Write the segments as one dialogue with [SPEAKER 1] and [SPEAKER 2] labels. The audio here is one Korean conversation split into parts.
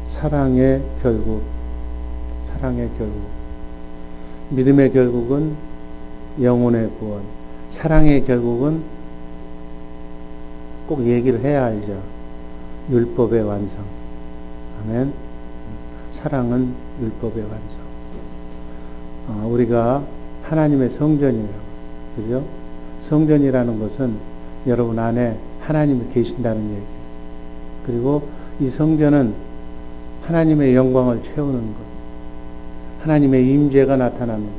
[SPEAKER 1] 사랑의 결국, 사랑의 결국. 믿음의 결국은 영혼의 구원, 사랑의 결국은 꼭 얘기를 해야 알죠. 율법의 완성. 아멘. 사랑은 율법의 완성. 우리가 하나님의 성전이라고, 그죠? 성전이라는 것은 여러분 안에 하나님이 계신다는 얘기예요. 그리고 이 성전은 하나님의 영광을 채우는 것, 하나님의 임재가 나타나는 것,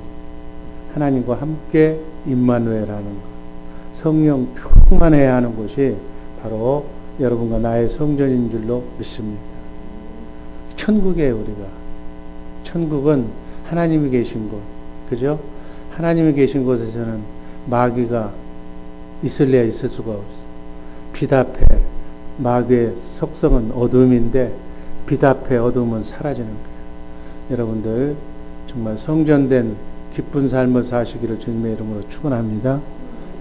[SPEAKER 1] 하나님과 함께 임마누엘하는 것, 성령 충만해야 하는 곳이 바로 여러분과 나의 성전인 줄로 믿습니다. 천국이에요, 우리가. 천국은 하나님이 계신 곳, 그죠? 하나님이 계신 곳에서는 마귀가 있을래야 있을 수가 없어. 빛 앞에 마귀의 속성은 어둠인데 빛 앞에 어둠은 사라지는 거예요. 여러분들 정말 성전된 기쁜 삶을 사시기를 주님의 이름으로 축원합니다.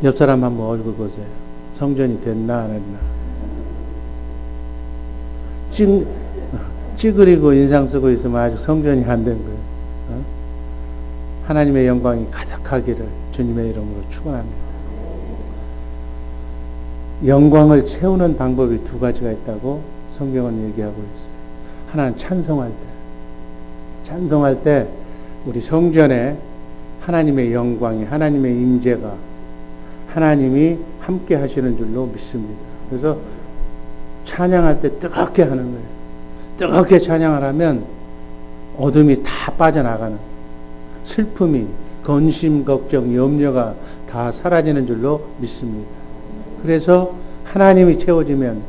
[SPEAKER 1] 옆 사람 한번 얼굴 보세요. 성전이 됐나 안 했나. 찌그리고 인상 쓰고 있으면 아직 성전이 안 된 거예요. 하나님의 영광이 가득하기를 주님의 이름으로 축원합니다. 영광을 채우는 방법이 두 가지가 있다고 성경은 얘기하고 있어요. 하나는 찬송할 때 우리 성전에 하나님의 영광이, 하나님의 임재가, 하나님이 함께 하시는 줄로 믿습니다. 그래서 찬양할 때 뜨겁게 하는 거예요. 뜨겁게 찬양을 하면 어둠이 다 빠져나가는 거예요. 슬픔이, 근심, 걱정, 염려가 다 사라지는 줄로 믿습니다. 그래서 하나님이 채워지면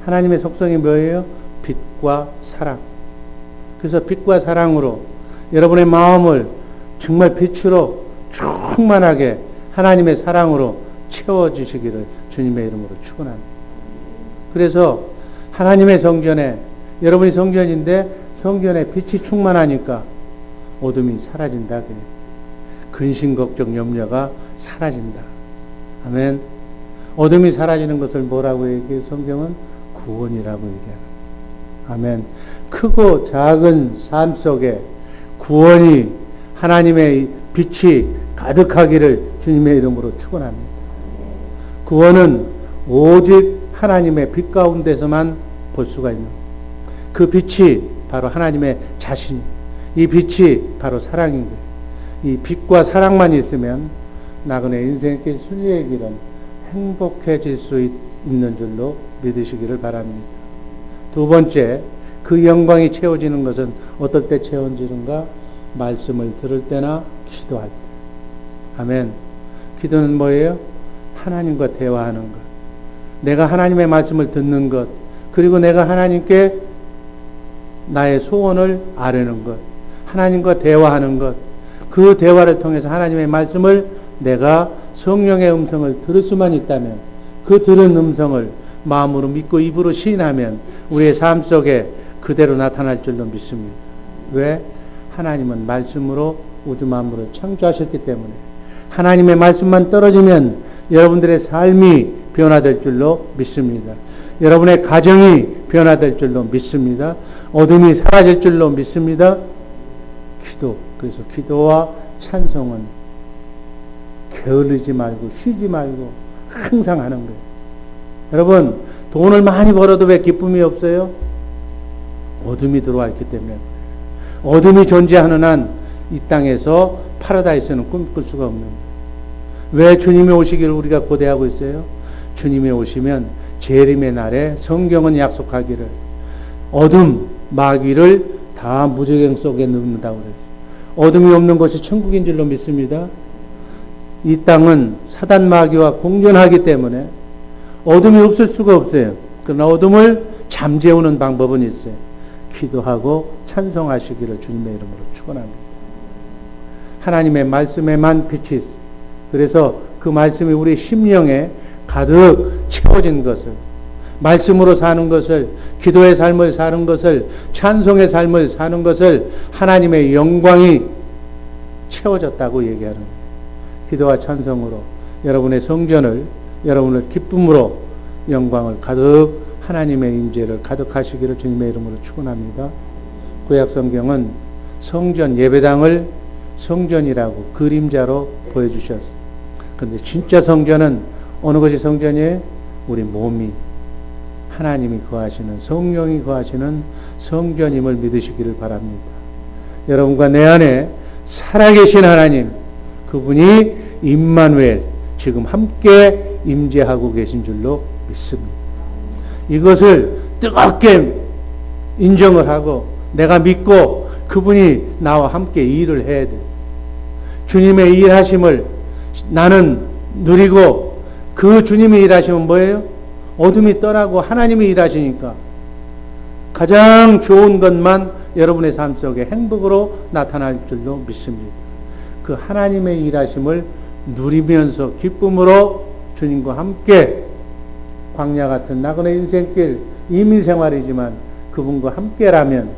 [SPEAKER 1] 하나님의 속성이 뭐예요? 빛과 사랑. 그래서 빛과 사랑으로 여러분의 마음을 정말 빛으로 충만하게 하나님의 사랑으로 채워주시기를 주님의 이름으로 축원합니다. 그래서 하나님의 성전에, 여러분이 성전인데 성전에 빛이 충만하니까 어둠이 사라진다. 근심, 걱정, 염려가 사라진다. 아멘. 어둠이 사라지는 것을 뭐라고 얘기해요? 성경은 구원이라고 얘기합니다. 아멘. 크고 작은 삶 속에 구원이, 하나님의 빛이 가득하기를 주님의 이름으로 축원합니다. 구원은 오직 하나님의 빛 가운데서만 볼 수가 있는, 그 빛이 바로 하나님의 자신, 이 빛이 바로 사랑인 거예요. 이 빛과 사랑만 있으면 나그네 인생길 순리의 길은 행복해질 수 있는 줄로 믿으시기를 바랍니다. 두 번째, 그 영광이 채워지는 것은 어떨 때 채워지는가? 말씀을 들을 때나 기도할 때. 아멘. 기도는 뭐예요? 하나님과 대화하는 것. 내가 하나님의 말씀을 듣는 것. 그리고 내가 하나님께 나의 소원을 아뢰는 것. 하나님과 대화하는 것. 그 대화를 통해서 하나님의 말씀을 내가 성령의 음성을 들을 수만 있다면, 그 들은 음성을 마음으로 믿고 입으로 시인하면 우리의 삶 속에 그대로 나타날 줄로 믿습니다. 왜? 하나님은 말씀으로 우주 만물을 창조하셨기 때문에 하나님의 말씀만 떨어지면 여러분들의 삶이 변화될 줄로 믿습니다. 여러분의 가정이 변화될 줄로 믿습니다. 어둠이 사라질 줄로 믿습니다. 그래서 기도와 찬송은 게을르지 말고 쉬지 말고 항상 하는 거예요. 여러분, 돈을 많이 벌어도 왜 기쁨이 없어요? 어둠이 들어와 있기 때문에. 어둠이 존재하는 한 이 땅에서 파라다이스는 꿈꿀 수가 없는 거예요. 왜 주님이 오시기를 우리가 고대하고 있어요? 주님이 오시면 재림의 날에 성경은 약속하기를 어둠, 마귀를 다 무저갱 속에 넣는다고 그래요. 어둠이 없는 것이 천국인 줄로 믿습니다. 이 땅은 사단 마귀와 공존하기 때문에 어둠이 없을 수가 없어요. 그러나 어둠을 잠재우는 방법은 있어요. 기도하고 찬송하시기를 주님의 이름으로 축원합니다. 하나님의 말씀에만 빛이 있어요. 그래서 그 말씀이 우리 심령에 가득 채워진 것을, 말씀으로 사는 것을, 기도의 삶을 사는 것을, 찬송의 삶을 사는 것을 하나님의 영광이 채워졌다고 얘기하는 거예요. 기도와 찬송으로 여러분의 성전을, 여러분을 기쁨으로 영광을 가득 하나님의 임재를 가득하시기를 주님의 이름으로 축원합니다. 구약 성경은 성전 예배당을 성전이라고 그림자로 보여주셨어요. 그런데 진짜 성전은 어느 것이 성전이에요? 우리 몸이 하나님이 거하시는, 성령이 거하시는 성전임을 믿으시기를 바랍니다. 여러분과 내 안에 살아계신 하나님, 그분이 임마누엘, 지금 함께 임재하고 계신 줄로 믿습니다. 이것을 뜨겁게 인정을 하고 내가 믿고 그분이 나와 함께 일을 해야 돼. 주님의 일하심을 나는 누리고, 그 주님의 일하심은 뭐예요? 어둠이 떠나고 하나님이 일하시니까 가장 좋은 것만 여러분의 삶 속에 행복으로 나타날 줄로 믿습니다. 그 하나님의 일하심을 누리면서 기쁨으로 주님과 함께 광야 같은 나그네 인생길, 이민생활이지만 그분과 함께라면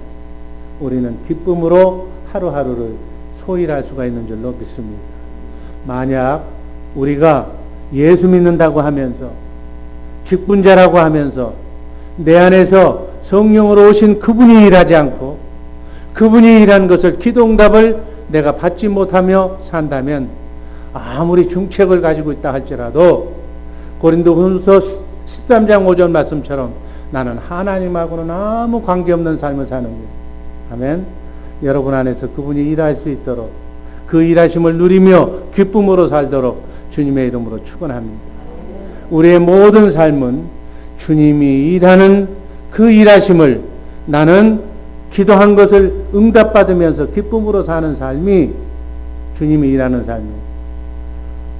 [SPEAKER 1] 우리는 기쁨으로 하루하루를 소일할 수가 있는 줄로 믿습니다. 만약 우리가 예수 믿는다고 하면서, 직분자라고 하면서 내 안에서 성령으로 오신 그분이 일하지 않고 그분이 일한 것을, 기도응답을 내가 받지 못하며 산다면 아무리 중책을 가지고 있다 할지라도 고린도후서 13장 5절 말씀처럼 나는 하나님하고는 아무 관계없는 삶을 사는 거예요. 아멘. 여러분 안에서 그분이 일할 수 있도록, 그 일하심을 누리며 기쁨으로 살도록 주님의 이름으로 축원합니다. 우리의 모든 삶은 주님이 일하는 그 일하심을 나는 기도한 것을 응답받으면서 기쁨으로 사는 삶이 주님이 일하는 삶이에요.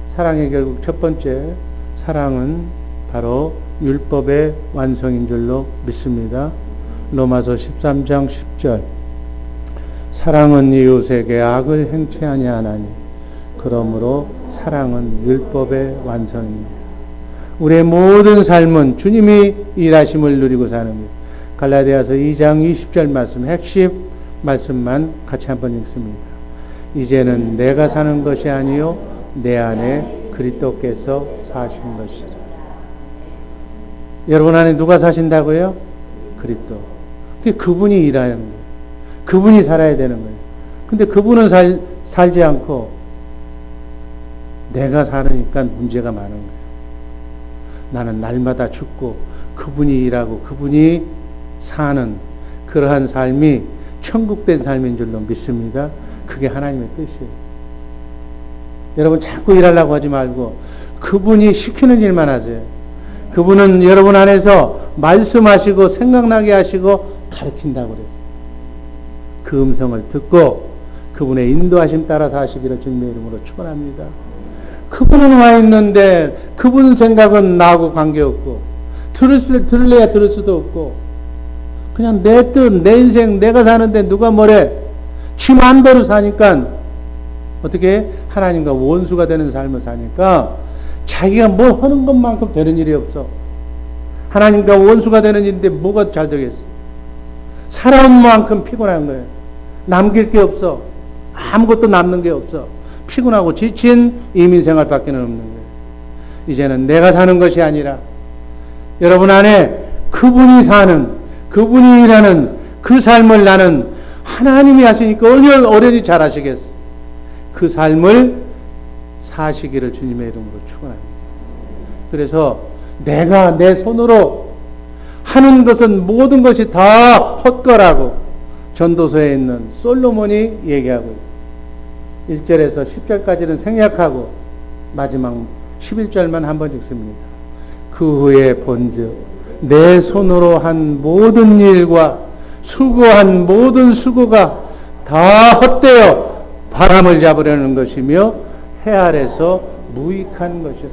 [SPEAKER 1] 사랑의 결국 첫 번째, 사랑은 바로 율법의 완성인 줄로 믿습니다. 로마서 13장 10절, 사랑은 이웃에게 악을 행치 아니하나니 그러므로 사랑은 율법의 완성입니다. 우리의 모든 삶은 주님이 일하심을 누리고 사는 것. 갈라디아서 2장 20절 말씀, 핵심 말씀만 같이 한번 읽습니다. 이제는 내가 사는 것이 아니요 내 안에 그리스도께서 사신 것이라. 여러분 안에 누가 사신다고요? 그리스도. 그분이 일하는 거예요. 그분이 살아야 되는 거예요. 근데 그분은 살지 않고 내가 살으니까 문제가 많은 거예요. 나는 날마다 죽고 그분이 일하고 그분이 사는 그러한 삶이 천국된 삶인 줄로 믿습니다. 그게 하나님의 뜻이에요. 여러분 자꾸 일하려고 하지 말고 그분이 시키는 일만 하세요. 그분은 여러분 안에서 말씀하시고 생각나게 하시고 가르친다고 그랬어요. 그 음성을 듣고 그분의 인도하심 따라 사시기를 주님의 이름으로 축원합니다. 그분은 와 있는데 그분 생각은 나하고 관계없고 들을래야 들을 수도 없고 그냥 내 뜻, 내 인생 내가 사는데 누가 뭐래 지 마음대로 사니까 어떻게 하나님과 원수가 되는 삶을 사니까 자기가 뭐 하는 것만큼 되는 일이 없어. 하나님과 원수가 되는 일인데 뭐가 잘 되겠어. 살아온 만큼 피곤한 거예요. 남길 게 없어. 아무것도 남는 게 없어. 피곤하고 지친 이민생활밖에 없는 거예요. 이제는 내가 사는 것이 아니라 여러분 안에 그분이 사는, 그분이 일하는 그 삶을 나는 하나님이 하시니까 어련히 잘 하시겠어. 그 삶을 사시기를 주님의 이름으로 축원합니다. 그래서 내가 내 손으로 하는 것은 모든 것이 다 헛거라고 전도서에 있는 솔로몬이 얘기하고 있어요. 1절에서 10절까지는 생략하고 마지막 11절만 한번 읽습니다. 그 후에 본즉 내 손으로 한 모든 일과 수고한 모든 수고가 다 헛되어 바람을 잡으려는 것이며 해 아래서 무익한 것이라.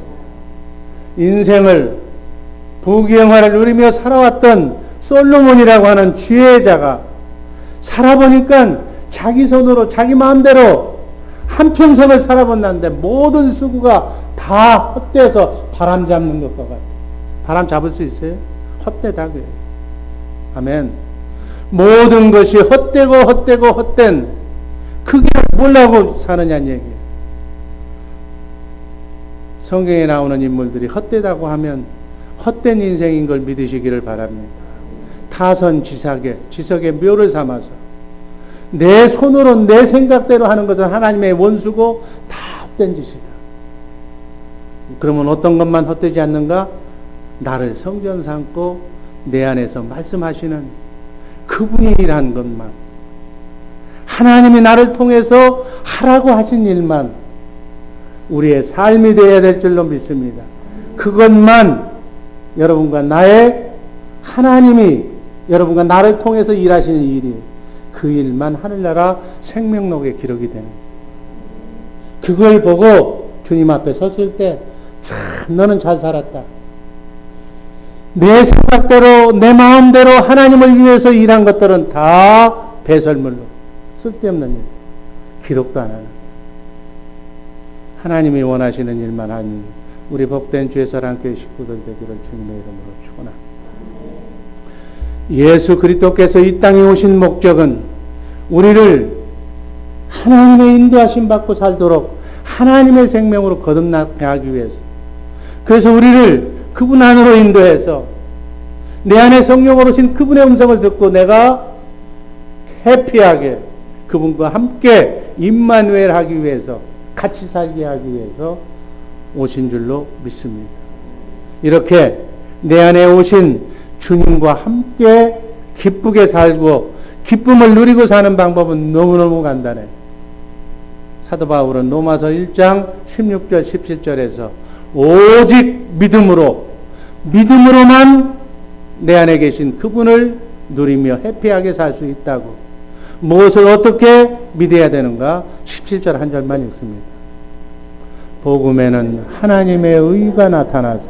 [SPEAKER 1] 인생을 부귀영화를 누리며 살아왔던 솔로몬이라고 하는 지혜자가 살아보니까 자기 손으로 자기 마음대로 한평생을 살아본다는데 모든 수고가 다 헛되어서 바람 잡는 것과 같아요. 바람 잡을 수 있어요? 헛되다 그래요. 아멘. 모든 것이 헛된 그게 뭐라고 사느냐는 얘기예요. 성경에 나오는 인물들이 헛되다고 하면 헛된 인생인 걸 믿으시기를 바랍니다. 지석의 묘를 삼아서 내 손으로 내 생각대로 하는 것은 하나님의 원수고 다 헛된 짓이다. 그러면 어떤 것만 헛되지 않는가? 나를 성전 삼고 내 안에서 말씀하시는 그분이 일한 것만, 하나님이 나를 통해서 하라고 하신 일만 우리의 삶이 되어야 될 줄로 믿습니다. 그것만 여러분과 하나님이 여러분과 나를 통해서 일하시는 일이, 그 일만 하늘나라 생명록에 기록이 되는, 그걸 보고 주님 앞에 섰을 때 참 너는 잘 살았다. 내 생각대로 내 마음대로 하나님을 위해서 일한 것들은 다 배설물로 쓸데없는 일, 기록도 안 하는, 하나님이 원하시는 일만 하는 우리 복된 주의 사랑교회 식구들 되기를 주님의 이름으로 축원합니다. 예수 그리스도께서 이 땅에 오신 목적은 우리를 하나님의 인도하심 받고 살도록 하나님의 생명으로 거듭나게 하기 위해서, 그래서 우리를 그분 안으로 인도해서 내 안에 성령으로 오신 그분의 음성을 듣고 내가 해피하게 그분과 함께 임마누엘 하기 위해서, 같이 살게 하기 위해서 오신 줄로 믿습니다. 이렇게 내 안에 오신 주님과 함께 기쁘게 살고 기쁨을 누리고 사는 방법은 너무너무 간단해. 사도 바울은 로마서 1장 16절 17절에서 오직 믿음으로만 내 안에 계신 그분을 누리며 해피하게 살 수 있다고, 무엇을 어떻게 믿어야 되는가 17절 한 절만 읽습니다. 복음에는 하나님의 의가 나타나서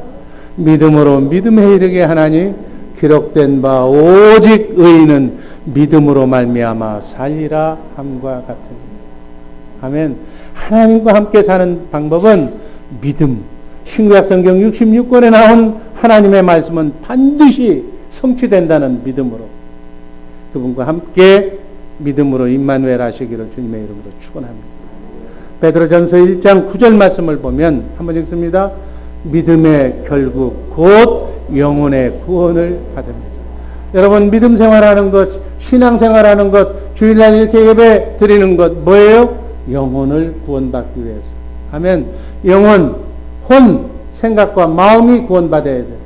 [SPEAKER 1] 믿음으로 믿음에 이르게 하나니 기록된 바 오직 의인은 믿음으로 말미암아 살리라 함과 같으니. 아멘. 하나님과 함께 사는 방법은 믿음. 신구약 성경 66권에 나온 하나님의 말씀은 반드시 성취된다는 믿음으로, 그분과 함께 믿음으로 임마누엘 하시기를 주님의 이름으로 축원합니다. 베드로전서 1장 9절 말씀을 보면 한번 읽습니다. 믿음의 결국 곧 영혼의 구원을 받습니다. 여러분, 믿음 생활하는 것, 신앙 생활하는 것, 주일날 이렇게 예배 드리는 것 뭐예요? 영혼을 구원받기 위해서. 아멘. 영혼, 혼, 생각과 마음이 구원받아야 돼요.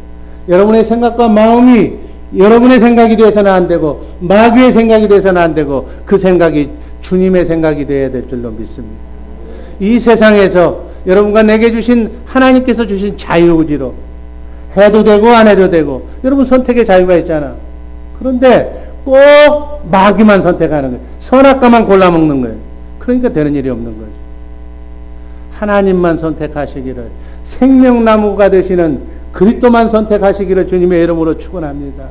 [SPEAKER 1] 여러분의 생각과 마음이 여러분의 생각이 되어서는 안 되고 마귀의 생각이 되어서는 안 되고 그 생각이 주님의 생각이 되어야 될 줄로 믿습니다. 이 세상에서 여러분과 내게 주신 하나님께서 주신 자유의지로 해도 되고 안 해도 되고 여러분 선택의 자유가 있잖아. 그런데 꼭 마귀만 선택하는 거예요. 선악과만 골라먹는 거예요. 그러니까 되는 일이 없는 거죠. 하나님만 선택하시기를, 생명나무가 되시는 그리스도만 선택하시기를 주님의 이름으로 축원합니다.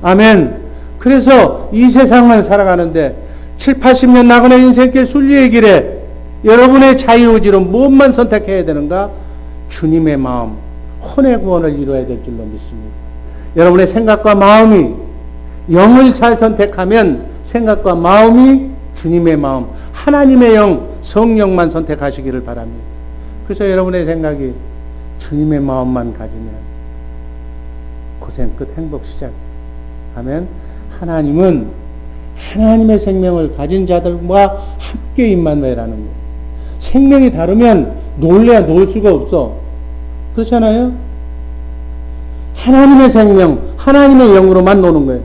[SPEAKER 1] 아멘. 그래서 이 세상만 살아가는데 7, 80년 나그네 인생길 순리의 길에 여러분의 자유의지로 무엇만 선택해야 되는가? 주님의 마음, 혼의 구원을 이루어야 될 줄로 믿습니다. 여러분의 생각과 마음이 영을 잘 선택하면 생각과 마음이 주님의 마음, 하나님의 영, 성령만 선택하시기를 바랍니다. 그래서 여러분의 생각이 주님의 마음만 가지면 고생 끝 행복 시작. 아멘. 하나님은 하나님의 생명을 가진 자들과 함께 임마누엘하는 거예요. 생명이 다르면 놀래야 놀 수가 없어. 그렇잖아요? 하나님의 생명, 하나님의 영으로만 노는 거예요.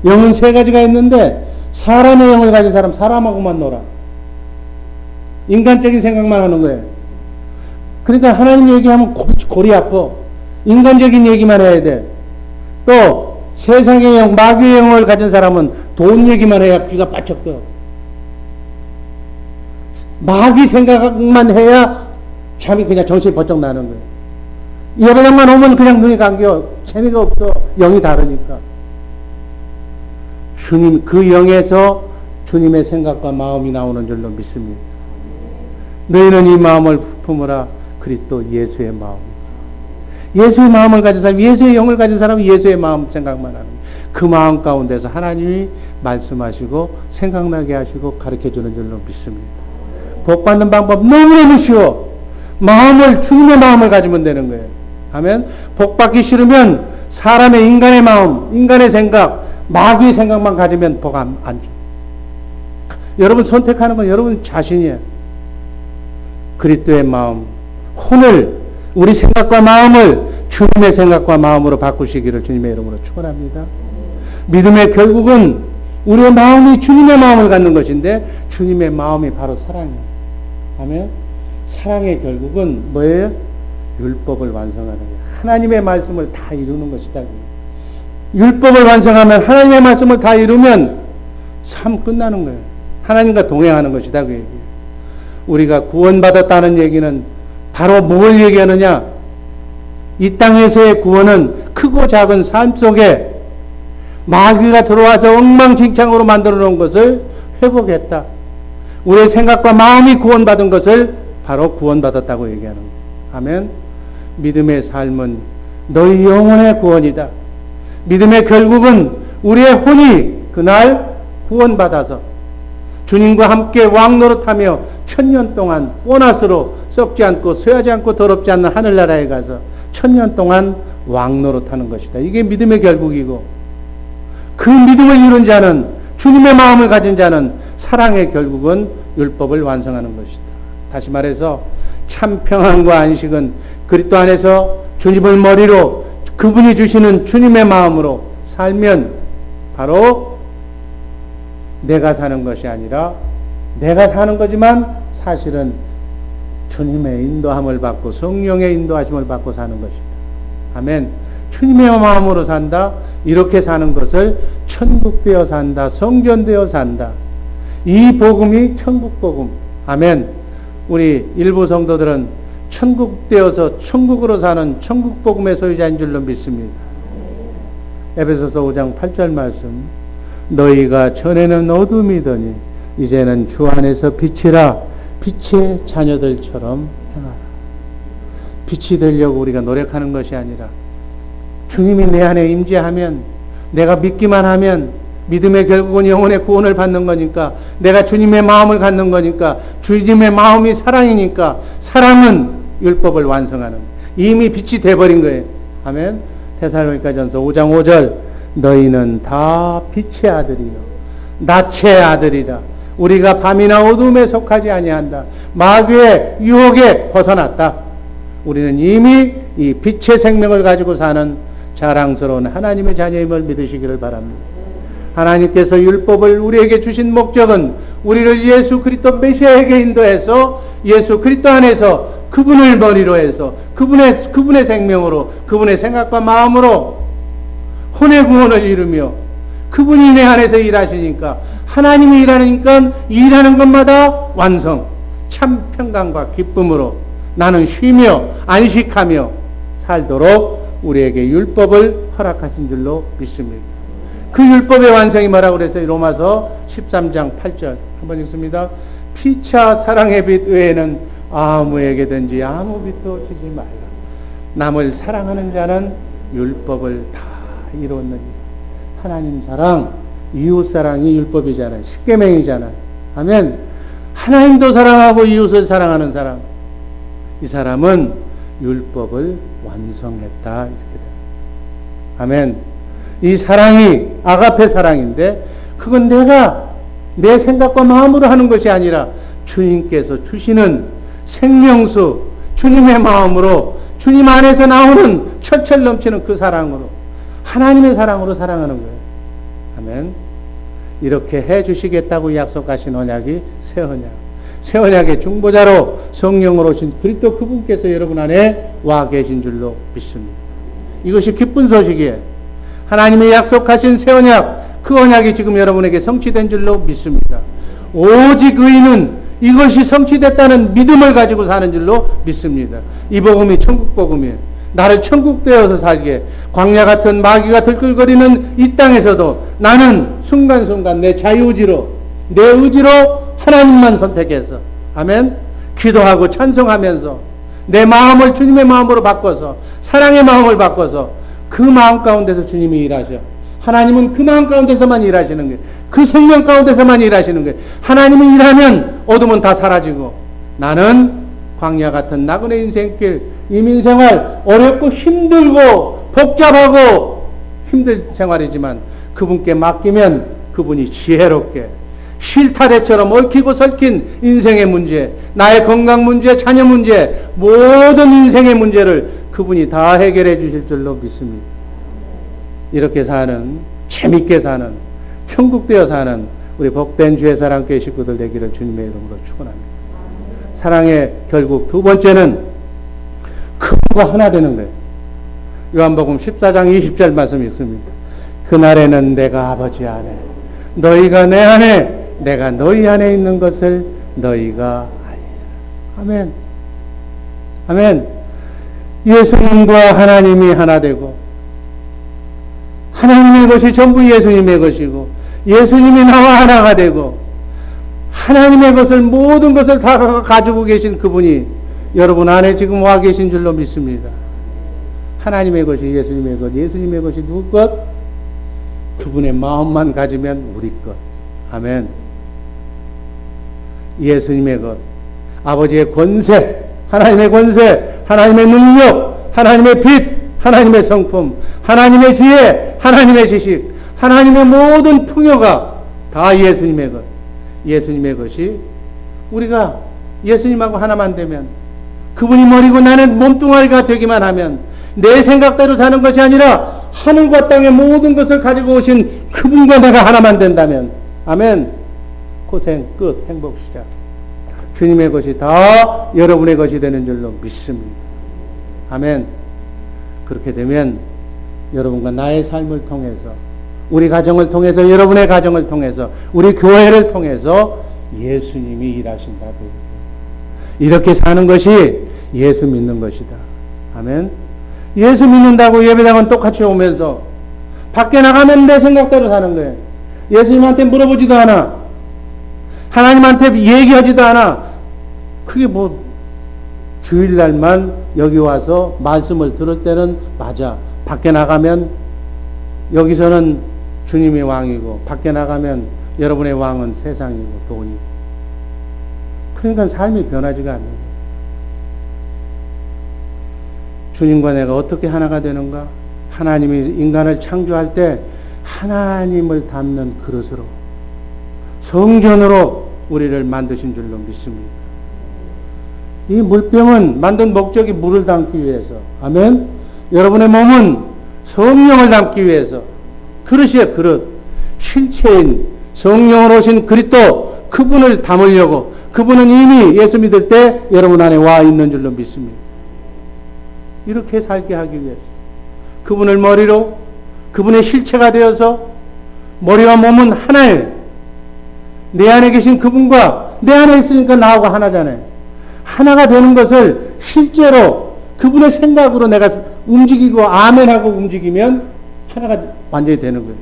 [SPEAKER 1] 영은 세 가지가 있는데 사람의 영을 가진 사람, 사람하고만 놀아. 인간적인 생각만 하는 거예요. 그러니까 하나님 얘기하면 골이 아파. 인간적인 얘기만 해야 돼. 또 세상의 영, 마귀의 영을 가진 사람은 돈 얘기만 해야 귀가 바짝 떠. 마귀 생각만 해야 잠이 그냥 정신이 번쩍 나는 거예요. 예배당만 오면 그냥 눈이 감겨. 재미가 없어. 영이 다르니까. 주님, 그 영에서 주님의 생각과 마음이 나오는 줄로 믿습니다. 너희는 이 마음을 품으라. 그리스도 예수의 마음. 예수의 마음을 가진 사람, 예수의 영을 가진 사람은 예수의 마음 생각만 하는 거예요. 그 마음 가운데서 하나님이 말씀하시고 생각나게 하시고 가르쳐주는 줄로 믿습니다. 복 받는 방법 너무너무 쉬워. 마음을, 주님의 마음을 가지면 되는 거예요. 아멘. 복 받기 싫으면 사람의 인간의 마음, 인간의 생각, 마귀의 생각만 가지면 복 안 줘. 여러분 선택하는 건 여러분 자신이에요. 그리스도의 마음, 혼을, 우리 생각과 마음을 주님의 생각과 마음으로 바꾸시기를 주님의 이름으로 축원합니다. 믿음의 결국은 우리의 마음이 주님의 마음을 갖는 것인데 주님의 마음이 바로 사랑이에요. 아멘. 사랑의 결국은 뭐예요? 율법을 완성하는 거예요. 하나님의 말씀을 다 이루는 것이다. 율법을 완성하면 하나님의 말씀을 다 이루면 삶 끝나는 거예요. 하나님과 동행하는 것이다. 그 얘기예요. 우리가 구원받았다는 얘기는 바로 뭘 얘기하느냐? 이 땅에서의 구원은 크고 작은 삶 속에 마귀가 들어와서 엉망진창으로 만들어 놓은 것을 회복했다. 우리의 생각과 마음이 구원받은 것을 바로 구원받았다고 얘기하는 거예요. 아멘. 믿음의 삶은 너희 영혼의 구원이다. 믿음의 결국은 우리의 혼이 그날 구원받아서 주님과 함께 왕노릇하며 1000년 동안 보너스로 썩지 않고 쇠하지 않고 더럽지 않는 하늘나라에 가서 1000년 동안 왕노릇하는 것이다. 이게 믿음의 결국이고, 그 믿음을 이룬 자는, 주님의 마음을 가진 자는 사랑의 결국은 율법을 완성하는 것이다. 다시 말해서 참 평안과 안식은 그리스도 안에서 주님을 머리로 그분이 주시는 주님의 마음으로 살면 바로 내가 사는 것이 아니라 내가 사는 거지만 사실은 주님의 인도함을 받고 성령의 인도하심을 받고 사는 것이다. 아멘. 주님의 마음으로 산다. 이렇게 사는 것을 천국되어 산다. 성전되어 산다. 이 복음이 천국복음. 아멘. 우리 일부 성도들은 천국되어서 천국으로 사는 천국복음의 소유자인 줄로 믿습니다. 에베소서 5장 8절 말씀. 너희가 전에는 어둠이더니 이제는 주 안에서 빛이라. 빛의 자녀들처럼 행하라. 빛이 되려고 우리가 노력하는 것이 아니라 주님이 내 안에 임재하면, 내가 믿기만 하면 믿음의 결국은 영혼의 구원을 받는 거니까, 내가 주님의 마음을 갖는 거니까, 주님의 마음이 사랑이니까 사랑은 율법을 완성하는, 이미 빛이 돼버린 거예요. 아멘. 데살로니가전서 5장 5절. 너희는 다 빛의 아들이요 낫의 아들이라. 우리가 밤이나 어둠에 속하지 아니한다. 마귀의 유혹에 벗어났다. 우리는 이미 이 빛의 생명을 가지고 사는 자랑스러운 하나님의 자녀임을 믿으시기를 바랍니다. 하나님께서 율법을 우리에게 주신 목적은 우리를 예수 그리스도 메시아에게 인도해서 예수 그리스도 안에서 그분을 머리로 해서 그분의 생명으로, 그분의 생각과 마음으로 혼의 구원을 이루며, 그분이 내 안에서 일하시니까, 하나님이 일하니까 일하는 것마다 완성, 참 평강과 기쁨으로 나는 쉬며 안식하며 살도록 우리에게 율법을 허락하신 줄로 믿습니다. 그 율법의 완성이 뭐라고 그랬어요? 로마서 13장 8절 한번 읽습니다. 피차 사랑의 빛 외에는 아무에게든지 아무 빛도 주지 말라. 남을 사랑하는 자는 율법을 다 이뤘느니라. 하나님 사랑, 이웃 사랑이 율법이잖아요. 십계명이잖아요. 아멘. 하나님도 사랑하고 이웃을 사랑하는 사람, 이 사람은 율법을 완성했다. 이렇게 돼요. 아멘. 이 사랑이 아가페 사랑인데 그건 내가 내 생각과 마음으로 하는 것이 아니라 주님께서 주시는 생명수, 주님의 마음으로, 주님 안에서 나오는 철철 넘치는 그 사랑으로, 하나님의 사랑으로 사랑하는 거예요. 아멘. 이렇게 해 주시겠다고 약속하신 언약이 새 언약. 새 언약의 중보자로 성령으로 오신 그리스도 그분께서 여러분 안에 와 계신 줄로 믿습니다. 이것이 기쁜 소식이에요. 하나님의 약속하신 새 언약, 그 언약이 지금 여러분에게 성취된 줄로 믿습니다. 오직 의인은 이것이 성취됐다는 믿음을 가지고 사는 줄로 믿습니다. 이 복음이 천국 복음이에요. 나를 천국 되어서 살게, 광야 같은 마귀가 들끓거리는 이 땅에서도 나는 순간순간 내 자유의지로, 내 의지로 하나님만 선택해서, 아멘, 기도하고 찬송하면서 내 마음을 주님의 마음으로 바꿔서, 사랑의 마음을 바꿔서 그 마음 가운데서 주님이 일하셔. 하나님은 그 마음 가운데서만 일하시는 거예요. 그 생명 가운데서만 일하시는 거예요. 하나님이 일하면 어둠은 다 사라지고 나는 광야 같은 나그네 인생길, 이민생활 어렵고 힘들고 복잡하고 힘든 생활이지만 그분께 맡기면 그분이 지혜롭게 실타래처럼 얽히고 설킨 인생의 문제, 나의 건강 문제, 자녀 문제, 모든 인생의 문제를 그분이 다 해결해 주실 줄로 믿습니다. 이렇게 사는, 재밌게 사는, 천국되어 사는 우리 복된 주의 사랑교회 식구들 되기를 주님의 이름으로 축원합니다. 사랑의 결국 두 번째는 그분과 하나 되는 거예요. 요한복음 14장 20절 말씀이 있습니다. 그날에는 내가 아버지 안에, 너희가 내 안에, 내가 너희 안에 있는 것을 너희가 알리라. 아멘. 아멘. 예수님과 하나님이 하나 되고 하나님의 것이 전부 예수님의 것이고 예수님이 나와 하나가 되고 하나님의 것을 모든 것을 다 가지고 계신 그분이 여러분 안에 지금 와 계신 줄로 믿습니다. 하나님의 것이 예수님의 것, 예수님의 것이 누구 것? 그분의 마음만 가지면 우리 것. 아멘. 예수님의 것, 아버지의 권세, 하나님의 권세, 하나님의 능력, 하나님의 빛, 하나님의 성품, 하나님의 지혜, 하나님의 지식, 하나님의 모든 풍요가 다 예수님의 것. 예수님의 것이 우리가 예수님하고 하나만 되면 그분이 머리고 나는 몸뚱아리가 되기만 하면 내 생각대로 사는 것이 아니라 하늘과 땅의 모든 것을 가지고 오신 그분과 내가 하나만 된다면 아멘. 고생 끝, 행복 시작. 주님의 것이 다 여러분의 것이 되는 줄로 믿습니다. 아멘. 그렇게 되면 여러분과 나의 삶을 통해서 우리 가정을 통해서 여러분의 가정을 통해서 우리 교회를 통해서 예수님이 일하신다고. 이렇게 사는 것이 예수 믿는 것이다. 아멘. 예수 믿는다고 예배당은 똑같이 오면서 밖에 나가면 내 생각대로 사는 거예요. 예수님한테 물어보지도 않아. 하나님한테 얘기하지도 않아. 그게 뭐 주일날만 여기 와서 말씀을 들을 때는 맞아. 밖에 나가면 여기서는 주님이 왕이고 밖에 나가면 여러분의 왕은 세상이고 돈이고. 그러니까 삶이 변하지가 않는 거예요. 주님과 내가 어떻게 하나가 되는가? 하나님이 인간을 창조할 때 하나님을 담는 그릇으로 성전으로 우리를 만드신 줄로 믿습니다. 이 물병은 만든 목적이 물을 담기 위해서. 아멘. 여러분의 몸은 성령을 담기 위해서. 그릇이에요, 그릇. 실체인 성령으로 오신 그리스도 그분을 담으려고. 그분은 이미 예수 믿을 때 여러분 안에 와 있는 줄로 믿습니다. 이렇게 살게 하기 위해서. 그분을 머리로 그분의 실체가 되어서 머리와 몸은 하나예요. 내 안에 계신 그분과 내 안에 있으니까 나하고 하나잖아요. 하나가 되는 것을 실제로 그분의 생각으로 내가 움직이고 아멘하고 움직이면 하나가 완전히 되는 거예요.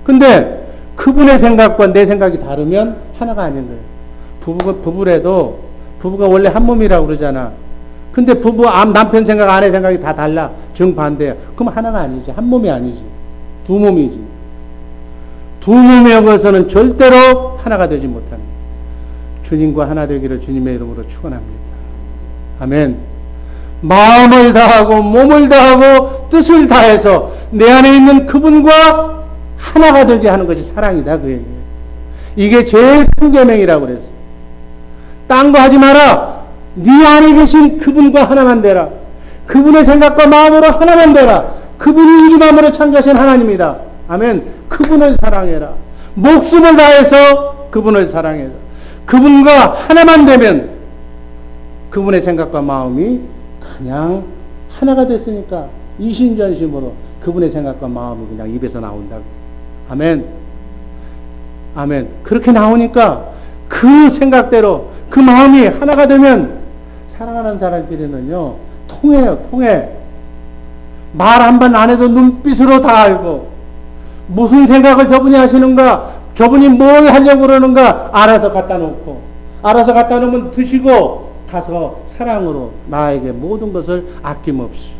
[SPEAKER 1] 근데 그분의 생각과 내 생각이 다르면 하나가 아닌 거예요. 부부래도 부부가 원래 한 몸이라고 그러잖아. 근데 남편 생각, 아내 생각이 다 달라. 정반대야. 그럼 하나가 아니지. 한 몸이 아니지. 두 몸이지. 두 몸이어서는 절대로 하나가 되지 못합니다. 주님과 하나 되기를 주님의 이름으로 축원합니다. 아멘. 마음을 다하고 몸을 다하고 뜻을 다해서 내 안에 있는 그분과 하나가 되게 하는 것이 사랑이다. 그 얘기예요. 이게 제일 큰 계명이라고 그랬어. 딴 거 하지 마라. 네 안에 계신 그분과 하나만 되라. 그분의 생각과 마음으로 하나만 되라. 그분이 우주 만물을 창조하신 하나님이다. 아멘. 그분을 사랑해라. 목숨을 다해서 그분을 사랑해라. 그분과 하나만 되면 그분의 생각과 마음이 그냥 하나가 됐으니까 이심전심으로 그분의 생각과 마음이 그냥 입에서 나온다고. 아멘. 아멘. 그렇게 나오니까 그 생각대로 그 마음이 하나가 되면 사랑하는 사람끼리는요 통해요. 통해. 말 한 번 안 해도 눈빛으로 다 알고 무슨 생각을 저분이 하시는가, 저분이 뭘 하려고 그러는가 알아서 갖다 놓고, 알아서 갖다 놓으면 드시고 가서 사랑으로 나에게 모든 것을 아낌없이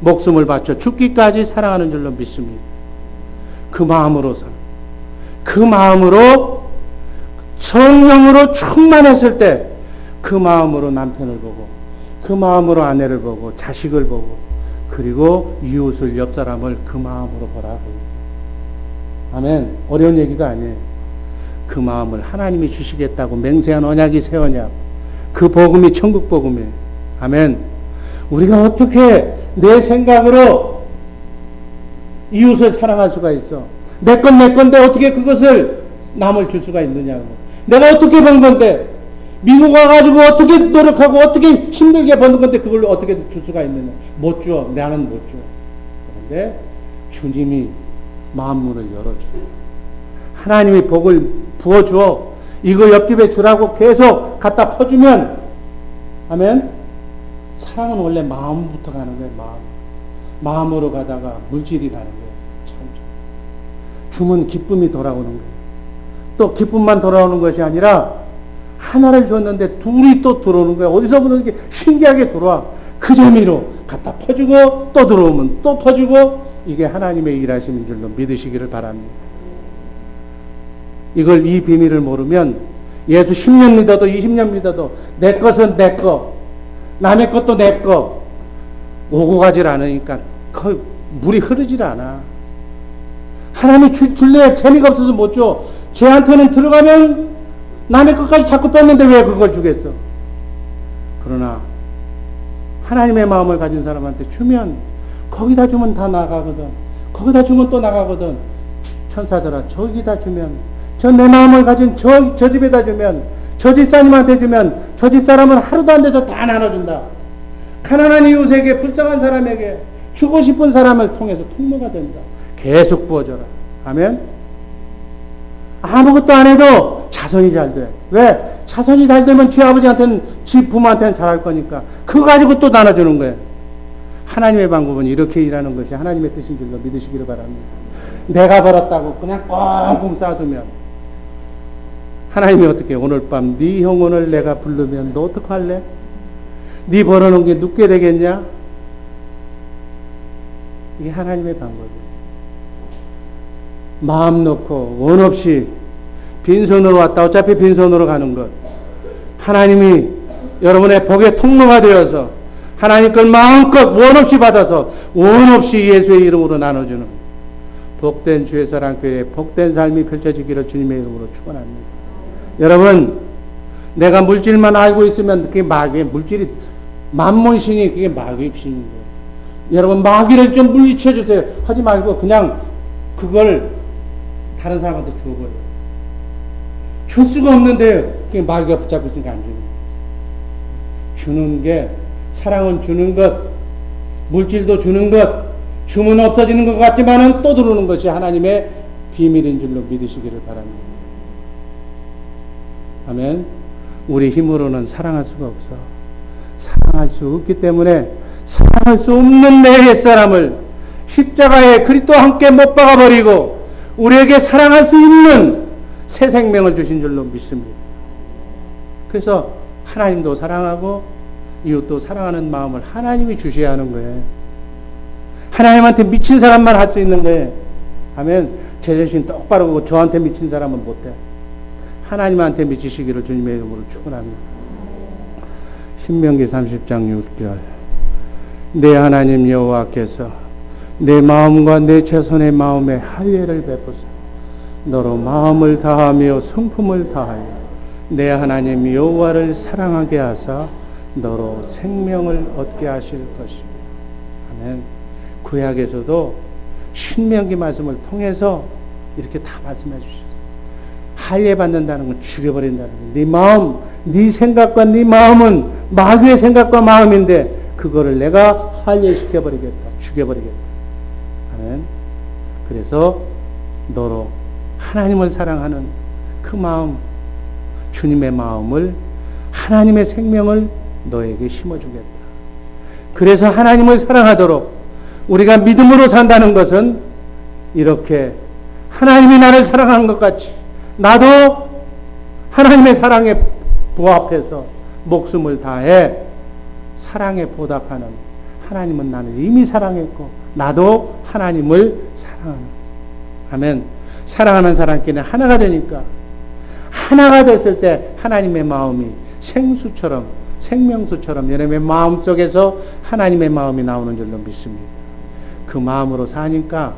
[SPEAKER 1] 목숨을 바쳐 죽기까지 사랑하는 줄로 믿습니다. 그 마음으로 살아. 그 마음으로 성령으로 충만했을 때 그 마음으로 남편을 보고 그 마음으로 아내를 보고 자식을 보고 그리고 이웃을 옆 사람을 그 마음으로 보라. 아멘. 어려운 얘기도 아니에요. 그 마음을 하나님이 주시겠다고 맹세한 언약이 새 언약. 그 복음이 천국 복음이에요. 아멘. 우리가 어떻게 내 생각으로 이웃을 사랑할 수가 있어? 내 건데 어떻게 그것을 남을 줄 수가 있느냐고. 내가 어떻게 번 건데, 미국 와가지고 어떻게 노력하고 어떻게 힘들게 버는 건데 그걸 어떻게 줄 수가 있느냐. 못 줘. 나는 못 줘. 그런데 주님이 마음문을 열어줘. 하나님이 복을 부어줘. 이거 옆집에 주라고 계속 갖다 퍼주면, 아멘. 사랑은 원래 마음부터 가는 거예요. 마음으로 가다가 물질이 가는 거예요. 참. 주면 기쁨이 돌아오는 거예요. 또 기쁨만 돌아오는 것이 아니라 하나를 줬는데 둘이 또 들어오는 거예요. 어디서 보는 게 신기하게 들어와. 그 재미로 갖다 퍼주고 또 들어오면 또 퍼주고, 이게 하나님의 일하시는 줄로 믿으시기를 바랍니다. 이 비밀을 모르면 예수 10년 믿어도 20년 믿어도 내 것은 내 거, 남의 것도 내 거, 오고 가질 않으니까 물이 흐르질 않아. 하나님이 줄래 재미가 없어서 못 줘. 쟤한테는 들어가면 남의 것까지 자꾸 뺐는데 왜 그걸 주겠어? 그러나 하나님의 마음을 가진 사람한테 주면, 거기다 주면 다 나가거든. 거기다 주면 또 나가거든. 천사들아, 저기다 주면, 저 내 마음을 가진 저 집에다 주면, 저 집사님한테 주면, 저 집사람은 하루도 안 돼서 다 나눠준다. 가난한 이웃에게, 불쌍한 사람에게, 주고 싶은 사람을 통해서 통로가 된다. 계속 부어줘라. 아멘? 아무것도 안 해도 자손이 잘 돼. 왜? 자손이 잘 되면 지 아버지한테는, 지 부모한테는 잘할 거니까 그거 가지고 또 나눠주는 거예요. 하나님의 방법은 이렇게 일하는 것이 하나님의 뜻인 줄로 믿으시기를 바랍니다. 내가 벌었다고 그냥 꽁꽁 쌓아두면, 하나님이 어떻게, 오늘 밤 네 영혼을 내가 부르면 너 어떡할래? 네 벌어놓은 게 눕게 되겠냐? 이게 하나님의 방법이에요. 마음 놓고 원 없이 빈손으로 왔다. 어차피 빈손으로 가는 것. 하나님이 여러분의 복의 통로가 되어서 하나님 걸 마음껏 원 없이 받아서 원 없이 예수의 이름으로 나눠주는 복된 주의 사랑교회의 복된 삶이 펼쳐지기를 주님의 이름으로 축원합니다. 여러분, 내가 물질만 알고 있으면 그게 물질이 만몬신이 그게 마귀의 신인 거예요. 여러분, 마귀를 좀 물리쳐 주세요. 하지 말고 그냥 그걸 다른 사람한테 주어버려요. 줄 수가 없는데 그게 마귀가 붙잡고 있으니까 안 주는 거예요. 주는 게, 사랑은 주는 것, 물질도 주는 것, 주면 없어지는 것 같지만은 또 들어오는 것이 하나님의 비밀인 줄로 믿으시기를 바랍니다. 아멘. 우리 힘으로는 사랑할 수가 없어. 사랑할 수 없기 때문에 사랑할 수 없는 내 옛사람을 십자가에 그리스도와 함께 못 박아버리고 우리에게 사랑할 수 있는 새 생명을 주신 줄로 믿습니다. 그래서 하나님도 사랑하고 이웃도 사랑하는 마음을 하나님이 주셔야 하는 거예요. 하나님한테 미친 사람만 할 수 있는 거예요. 아멘. 제 자신 똑바로 보고 저한테 미친 사람은 못해. 하나님한테 미치시기를 주님의 이름으로 축원합니다. 신명기 30장 6절. 내 하나님 여호와께서 내 마음과 내 자손의 마음에 할례를 베푸사 너로 마음을 다하며 성품을 다하여 내 하나님 여호와를 사랑하게 하사 너로 생명을 얻게 하실 것이며. 아멘. 구약에서도 신명기 말씀을 통해서 이렇게 다 말씀해 주셨어요. 할례 받는다는 건 죽여버린다는 거예요. 네 마음, 네 생각과 네 마음은 마귀의 생각과 마음인데 그거를 내가 할례시켜버리겠다. 죽여버리겠다. 아멘. 그래서 너로 하나님을 사랑하는 그 마음, 주님의 마음을, 하나님의 생명을 너에게 심어주겠다. 그래서 하나님을 사랑하도록 우리가 믿음으로 산다는 것은 이렇게 하나님이 나를 사랑하는 것 같이 나도 하나님의 사랑에 부합해서 목숨을 다해 사랑에 보답하는, 하나님은 나를 이미 사랑했고 나도 하나님을 사랑하는, 아멘. 사랑하는 사람끼리 하나가 되니까, 하나가 됐을 때 하나님의 마음이 생수처럼 생명수처럼 여러분의 마음속에서 하나님의 마음이 나오는 줄로 믿습니다. 그 마음으로 사니까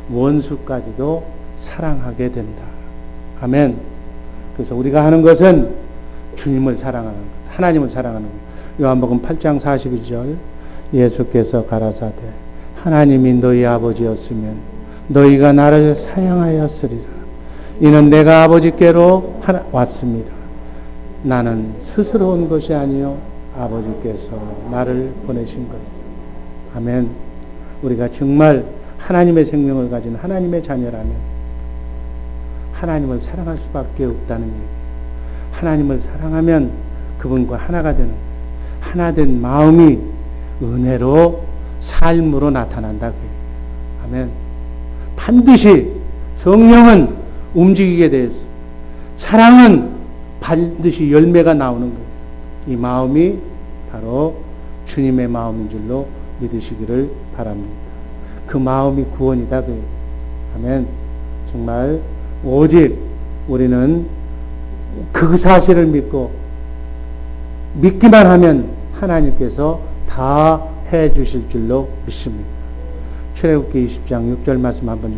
[SPEAKER 1] 원수까지도 사랑하게 된다. 아멘. 그래서 우리가 하는 것은 주님을 사랑하는 것, 하나님을 사랑하는 것. 요한복음 8장 41절 예수께서 가라사대 하나님이 너희 아버지였으면 너희가 나를 사랑하였으리라. 이는 내가 아버지께로 왔습니다. 나는 스스로 온 것이 아니요 아버지께서 나를 보내신 것입니다. 아멘. 우리가 정말 하나님의 생명을 가진 하나님의 자녀라면 하나님을 사랑할 수밖에 없다는 얘기. 하나님을 사랑하면 그분과 하나가 되는, 하나된 마음이 은혜로 삶으로 나타난다. 아멘. 반드시 성령은 움직이게 돼 있어. 사랑은 반드시 열매가 나오는 거예요. 이 마음이 바로 주님의 마음인 줄로 믿으시기를 바랍니다. 그 마음이 구원이다. 아멘. 정말 오직 우리는 그 사실을 믿기만 하면 하나님께서 다 해 주실 줄로 믿습니다. 출애굽기 20장 6절 말씀 한번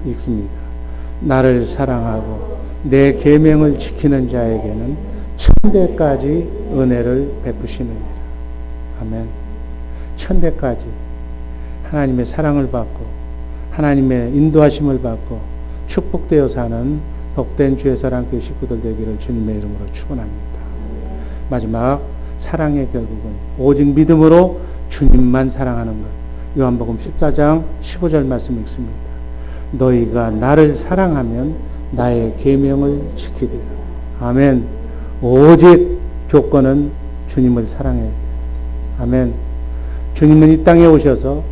[SPEAKER 1] 읽습니다. 나를 사랑하고 내 계명을 지키는 자에게는 천대까지 은혜를 베푸시느니라. 아멘. 천대까지 하나님의 사랑을 받고 하나님의 인도하심을 받고 축복되어 사는 복된 주의 사랑교회 식구들 되기를 주님의 이름으로 축원합니다. 마지막 사랑의 결국은 오직 믿음으로 주님만 사랑하는 것. 요한복음 14장 15절 말씀 읽습니다. 너희가 나를 사랑하면 나의 계명을 지키리라. 아멘. 오직 조건은 주님을 사랑해야 돼. 아멘. 주님은 이 땅에 오셔서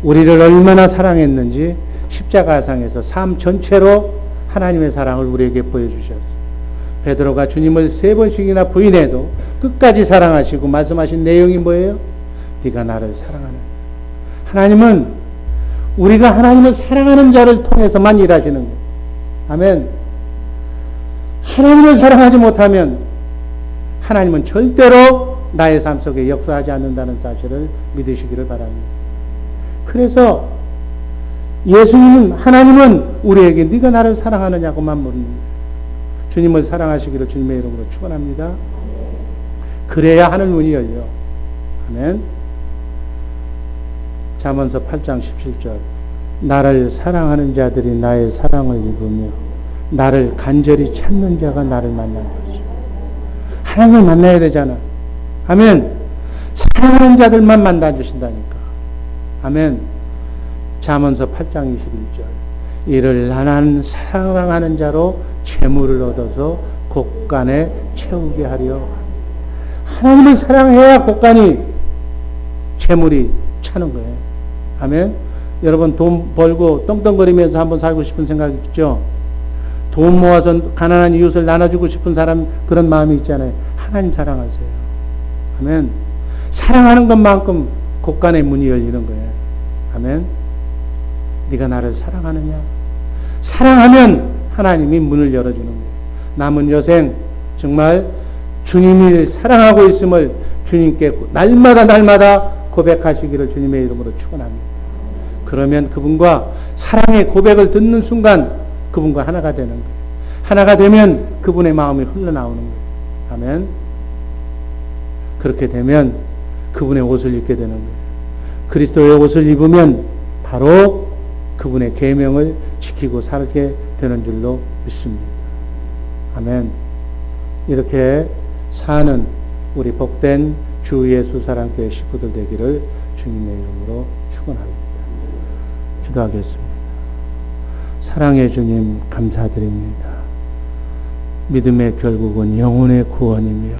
[SPEAKER 1] 우리를 얼마나 사랑했는지 십자가상에서 삶 전체로 하나님의 사랑을 우리에게 보여주셨어요. 베드로가 주님을 3번씩이나 부인해도 끝까지 사랑하시고 말씀하신 내용이 뭐예요? 네가 나를 사랑하는. 하나님은 우리가 하나님을 사랑하는 자를 통해서만 일하시는 거예요. 아멘. 하나님을 사랑하지 못하면 하나님은 절대로 나의 삶 속에 역사하지 않는다는 사실을 믿으시기를 바랍니다. 그래서 예수님은, 하나님은 우리에게 네가 나를 사랑하느냐고만 묻는 거예요. 주님을 사랑하시기를 주님의 이름으로 축원합니다. 그래야 하늘 문이 열려. 아멘. 잠언서 8장 17절 나를 사랑하는 자들이 나의 사랑을 입으며 나를 간절히 찾는 자가 나를 만날 것이요. 하나님을 만나야 되잖아. 아멘. 사랑하는 자들만 만나주신다니까. 아멘. 잠언서 8장 21절 이를 나는 사랑하는 자로 재물을 얻어서 곳간에 채우게 하려. 하나님을 사랑해야 곳간이 재물이 차는 거예요. 아멘. 여러분 돈 벌고 떵떵거리면서 한번 살고 싶은 생각 있죠? 돈 모아서 가난한 이웃을 나눠주고 싶은 사람 그런 마음이 있잖아요. 하나님 사랑하세요. 아멘. 사랑하는 것만큼 곳간의 문이 열리는 거예요. 아멘. 네가 나를 사랑하느냐? 사랑하면 하나님이 문을 열어주는 거예요. 남은 여생 정말 주님이 사랑하고 있음을 주님께 날마다 고백하시기를 주님의 이름으로 축원합니다. 그러면 그분과 사랑의 고백을 듣는 순간 그분과 하나가 되는 거예요. 하나가 되면 그분의 마음이 흘러나오는 거예요. 아멘. 그렇게 되면 그분의 옷을 입게 되는 거예요. 그리스도의 옷을 입으면 바로 그분의 계명을 지키고 살게 되는 줄로 믿습니다. 아멘. 이렇게 사는 우리 복된 주 예수 사랑교회 식구들 되기를 주님의 이름으로 축원합니다. 기도하겠습니다. 사랑의 주님 감사드립니다. 믿음의 결국은 영혼의 구원이며